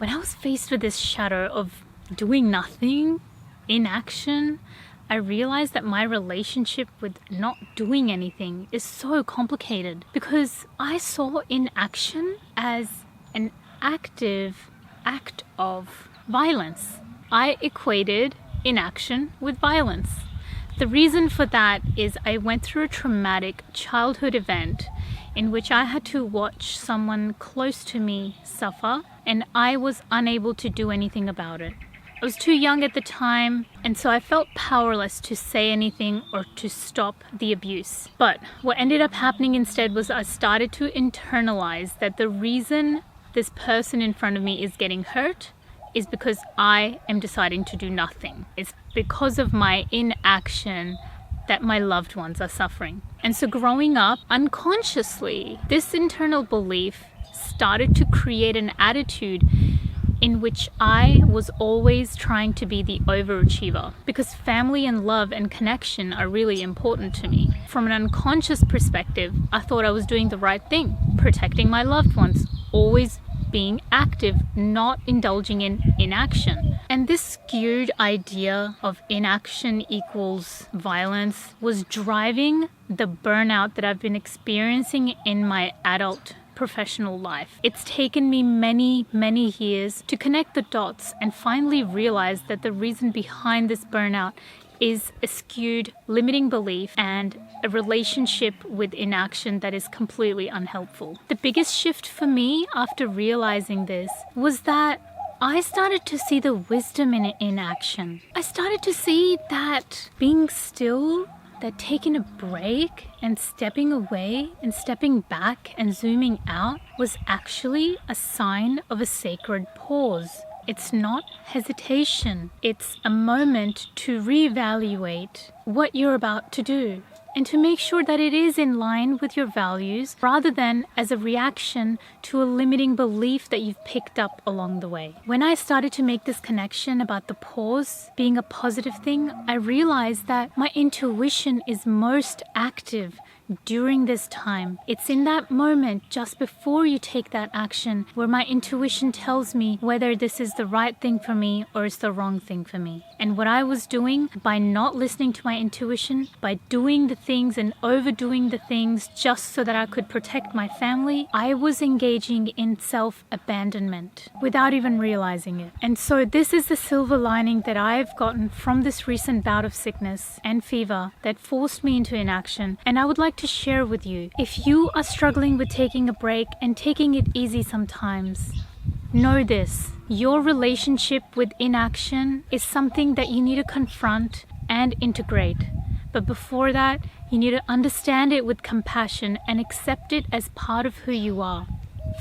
When I was faced with this shadow of doing nothing, inaction, I realized that my relationship with not doing anything is so complicated because I saw inaction as an active act of violence. I equated inaction with violence. The reason for that is I went through a traumatic childhood event in which I had to watch someone close to me suffer, and I was unable to do anything about it. I was too young at the time, and so I felt powerless to say anything or to stop the abuse. But what ended up happening instead was I started to internalize that the reason this person in front of me is getting hurt is because I am deciding to do nothing. It's because of my inaction that my loved ones are suffering. And so growing up, unconsciously, this internal belief started to create an attitude in which I was always trying to be the overachiever because family and love and connection are really important to me. From an unconscious perspective, I thought I was doing the right thing, protecting my loved ones, always being active, not indulging in inaction. And this skewed idea of inaction equals violence was driving the burnout that I've been experiencing in my adult professional life. It's taken me many years to connect the dots and finally realize that the reason behind this burnout is a skewed limiting belief and a relationship with inaction that is completely unhelpful. The biggest shift for me after realizing this was that I started to see the wisdom in inaction. I started to see that being still, that taking a break and stepping away and stepping back and zooming out was actually a sign of a sacred pause. It's not hesitation. It's a moment to reevaluate what you're about to do and to make sure that it is in line with your values rather than as a reaction to a limiting belief that you've picked up along the way. When I started to make this connection about the pause being a positive thing, I realized that my intuition is most active during this time. It's in that moment just before you take that action where my intuition tells me whether this is the right thing for me or it's the wrong thing for me. And what I was doing by not listening to my intuition, by doing the things and overdoing the things just so that I could protect my family, I was engaging in self-abandonment without even realizing it. And so this is the silver lining that I've gotten from this recent bout of sickness and fever that forced me into inaction. And I would like to share with you, if you are struggling with taking a break and taking it easy sometimes, know this: your relationship with inaction is something that you need to confront and integrate. But before that, you need to understand it with compassion and accept it as part of who you are.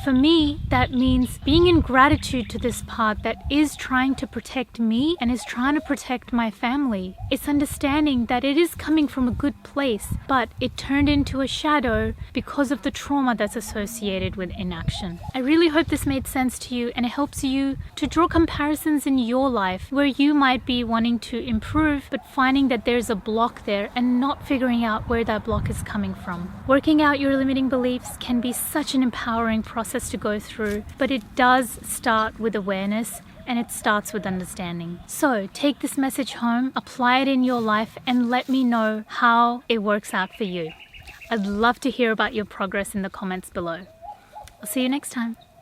For me, that means being in gratitude to this part that is trying to protect me and is trying to protect my family. It's understanding that it is coming from a good place, but it turned into a shadow because of the trauma that's associated with inaction. I really hope this made sense to you and it helps you to draw comparisons in your life where you might be wanting to improve, but finding that there's a block there and not figuring out where that block is coming from. Working out your limiting beliefs can be such an empowering process to go through, but it does start with awareness and it starts with understanding. So take this message home, apply it in your life, and let me know how it works out for you. I'd love to hear about your progress in the comments below. I'll see you next time.